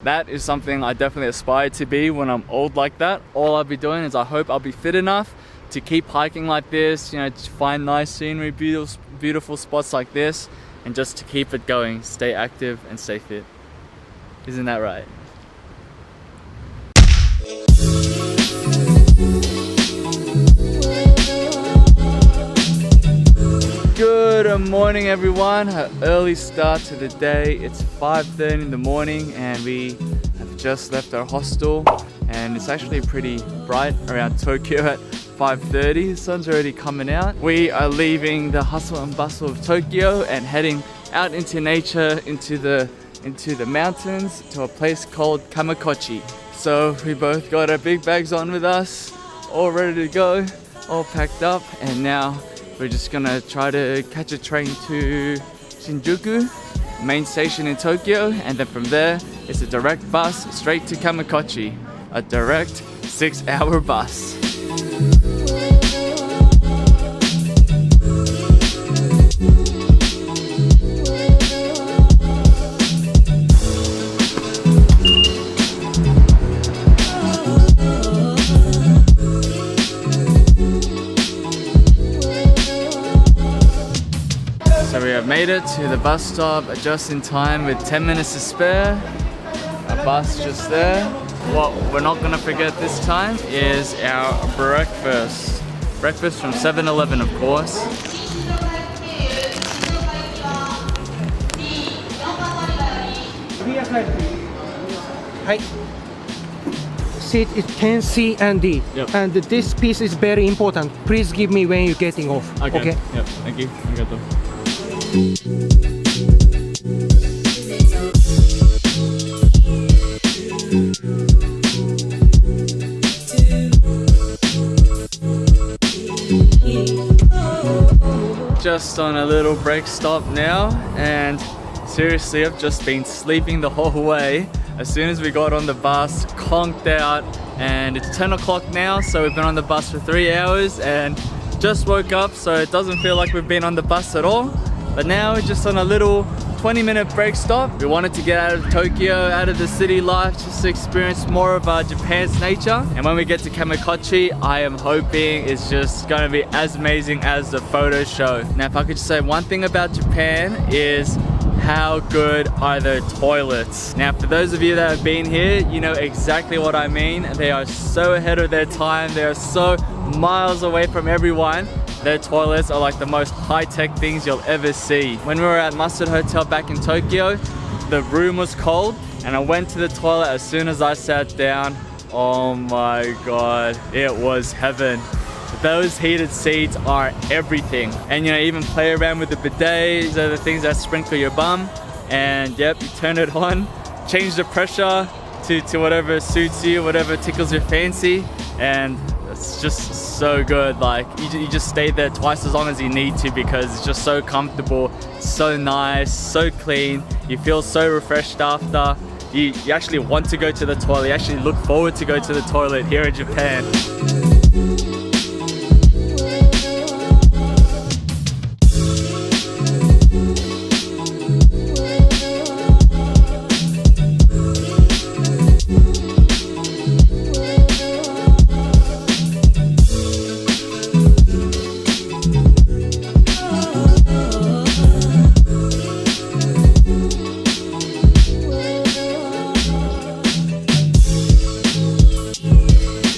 That is something I definitely aspire to be when I'm old like that. All I'll be doing is I hope I'll be fit enough to keep hiking like this, you know, to find nice scenery, beautiful spots like this, and just to keep it going, stay active and stay fit. Isn't that right? Good morning everyone, an early start to the day. It's 5:30 in the morning and we have just left our hostel, and it's actually pretty bright around Tokyo at 5:30. The sun's already coming out. We are leaving the hustle and bustle of Tokyo and heading out into nature, into the mountains, to a place called Kamikochi. So we both got our big bags on with us, all ready to go, all packed up, and now we're just gonna try to catch a train to Shinjuku, main station in Tokyo, and then from there it's a direct bus straight to Kamikochi, a direct 6-hour bus. So we have made it to the bus stop just in time with 10 minutes to spare. Our bus just there. What we're not gonna forget this time is our breakfast. Breakfast from 7-Eleven, of course. Hi. Seat is 10C and D. Yep. And this piece is very important. Please give me when you're getting off. Okay. Yep. Thank you. Arigato. Just on a little break stop now, and seriously I've just been sleeping the whole way. As soon as we got on the bus, conked out, and it's 10 o'clock now, so we've been on the bus for 3 hours and just woke up, so it doesn't feel like we've been on the bus at all. But now we're just on a little 20-minute break stop. We wanted to get out of Tokyo, out of the city life, just to experience more of Japan's nature. And when we get to Kamikochi, I am hoping it's just gonna be as amazing as the photos show. Now, if I could just say one thing about Japan is how good are their toilets. Now, for those of you that have been here, you know exactly what I mean. They are so ahead of their time. They are so miles away from everyone. Their toilets are like the most high-tech things you'll ever see. When we were at Mustard Hotel back in Tokyo, the room was cold and I went to the toilet as soon as I sat down. Oh my god, it was heaven. Those heated seats are everything. And you know, even play around with the bidets, they're the things that sprinkle your bum. And yep, you turn it on, change the pressure to whatever suits you, whatever tickles your fancy, and it's just so good. Like you just stay there twice as long as you need to because it's just so comfortable, so nice, so clean. You feel so refreshed after. You actually want to go to the toilet. You actually look forward to go to the toilet here in Japan.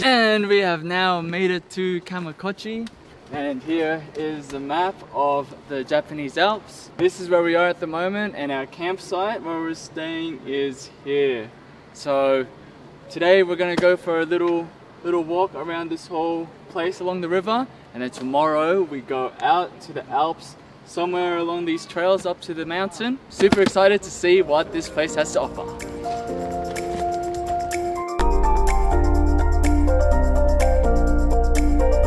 And we have now made it to Kamikochi, and here is the map of the Japanese Alps. This is where we are at the moment, and our campsite where we're staying is here. So today we're gonna go for a little walk around this whole place along the river, and then tomorrow we go out to the Alps, somewhere along these trails up to the mountain. Super excited to see what this place has to offer.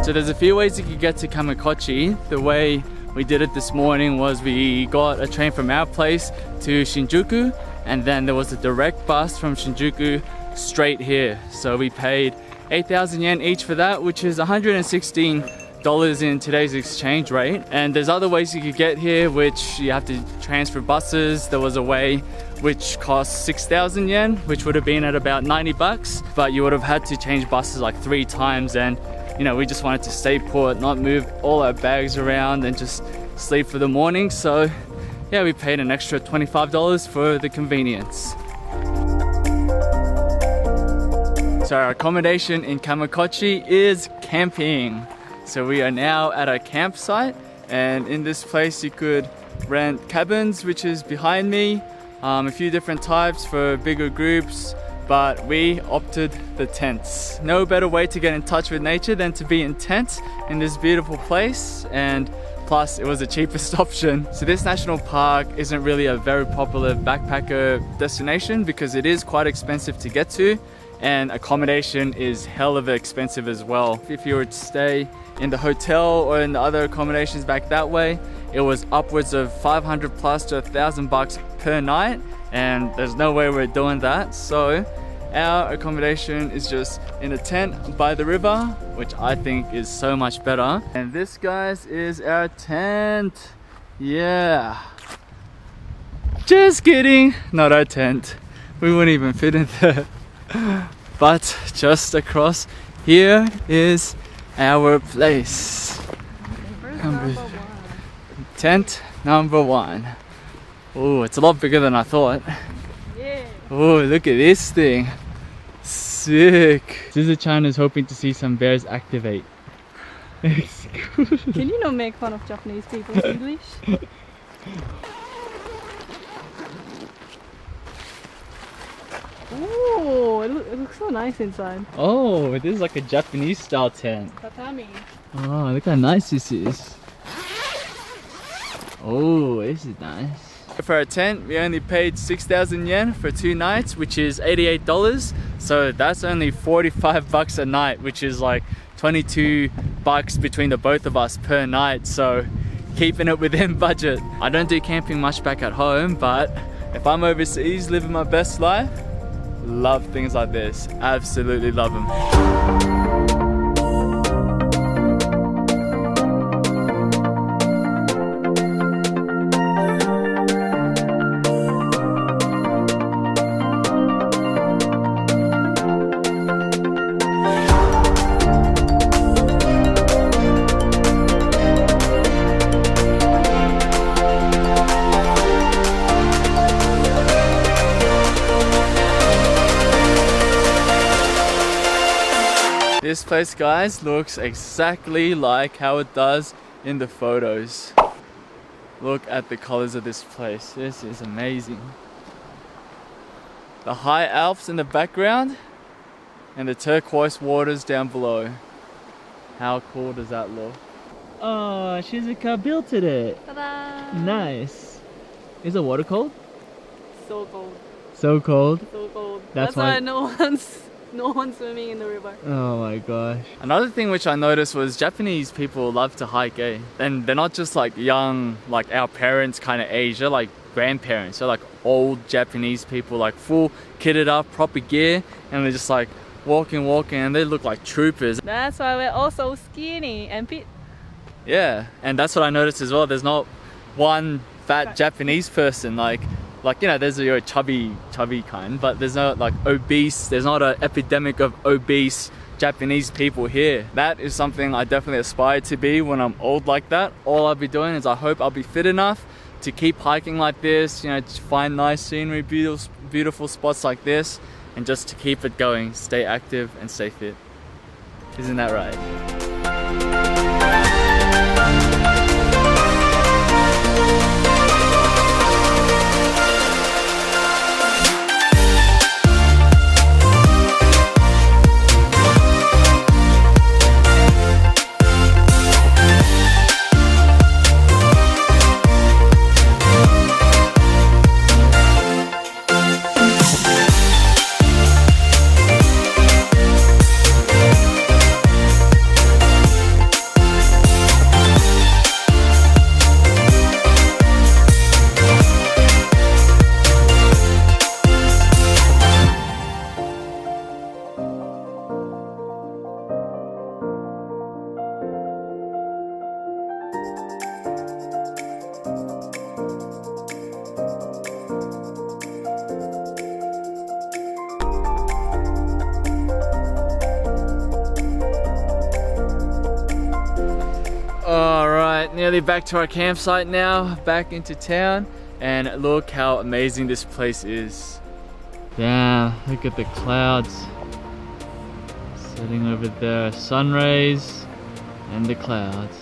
So there's a few ways you could get to Kamikochi. The way we did it this morning was we got a train from our place to Shinjuku, and then there was a direct bus from Shinjuku straight here. So we paid 8,000 yen each for that, which is 116 dollars in today's exchange rate. And there's other ways you could get here, which you have to transfer buses. There was a way which cost 6,000 yen, which would have been at about 90 bucks, but you would have had to change buses like 3 times. And you know, we just wanted to stay put, not move all our bags around and just sleep for the morning. So yeah, we paid an extra $25 for the convenience. So our accommodation in Kamikochi is camping. So we are now at a campsite, and in this place you could rent cabins, which is behind me. A few different types for bigger groups, but we opted the tents. No better way to get in touch with nature than to be in tents in this beautiful place, and plus it was the cheapest option. So this national park isn't really a very popular backpacker destination because it is quite expensive to get to, and accommodation is hell of expensive as well. If you were to stay in the hotel or in the other accommodations back that way, it was upwards of 500 plus to 1,000 bucks per night, and there's no way we're doing that. So our accommodation is just in a tent by the river, which I think is so much better. And this, guys, is our tent. Yeah. Just kidding, not our tent. We wouldn't even fit in there. But just across here is our place. Tent number 1. Oh, it's a lot bigger than I thought. Yeah. Oh, look at this thing. Sick. Suzu-chan is hoping to see some bears activate. Can you not make fun of Japanese people's English? Oh, it looks so nice inside. Oh, this is like a Japanese style tent. Tatami. Oh, look how nice this is. Oh, this is nice. For a tent, we only paid 6,000 yen for 2 nights, which is $88. So that's only 45 bucks a night, which is like 22 bucks between the both of us per night. So keeping it within budget. I don't do camping much back at home, but if I'm overseas living my best life, love things like this. Absolutely love them. This place, guys, looks exactly like how it does in the photos. Look at the colors of this place. This is amazing. The high Alps in the background and the turquoise waters down below. How cool does that look? Oh, Shizuka built it. Ta-da! Nice. Is the water cold? So cold. So cold. So cold. That's why why- no one's swimming in the river. Oh my gosh. Another thing which I noticed was Japanese people love to hike, eh? And they're not just like young, like our parents kind of age, they're like grandparents. They're like old Japanese people, like full kitted up, proper gear, and they're just like walking, and they look like troopers. That's why we're all so skinny and fit. Yeah, and that's what I noticed as well. There's not one fat Japanese person, like you know, there's your chubby kind, but there's no like obese, there's not an epidemic of obese Japanese people here. That is something I definitely aspire to be when I'm old like that. All I'll be doing is I hope I'll be fit enough to keep hiking like this, you know, to find nice scenery, beautiful spots like this, and just to keep it going, stay active and stay fit. Isn't that right? Alright, nearly back to our campsite now, back into town, and look how amazing this place is. Damn, look at the clouds sitting over there, sun rays and the clouds.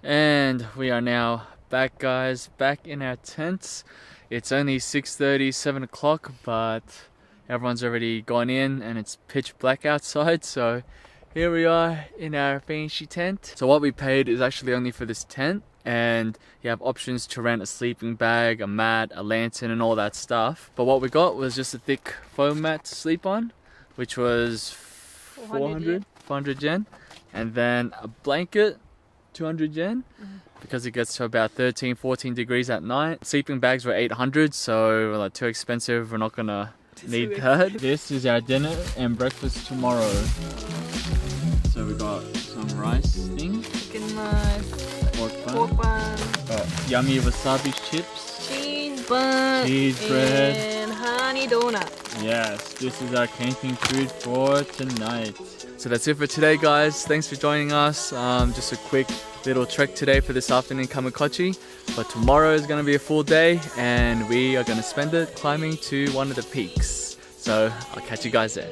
And we are now back, guys, back in our tents. It's only 6:30, 7 o'clock, but everyone's already gone in and it's pitch black outside, so here we are in our fancy tent. So what we paid is actually only for this tent, and you have options to rent a sleeping bag, a mat, a lantern and all that stuff. But what we got was just a thick foam mat to sleep on, which was 400 yen, and then a blanket, 200 yen, because it gets to about 13-14 degrees at night. Sleeping bags were 800, so like too expensive, we're not gonna need that. This is our dinner and breakfast tomorrow. So we got some rice thing, Chicken rice, pork pork bun, bun, yummy wasabi chips, cheese bun, cheese bread, and honey donut. Yes, this is our camping food for tonight. So that's it for today, guys. Thanks for joining us. Just a quick little trek today for this afternoon in Kamikochi. But tomorrow is going to be a full day and we are going to spend it climbing to one of the peaks. So I'll catch you guys there.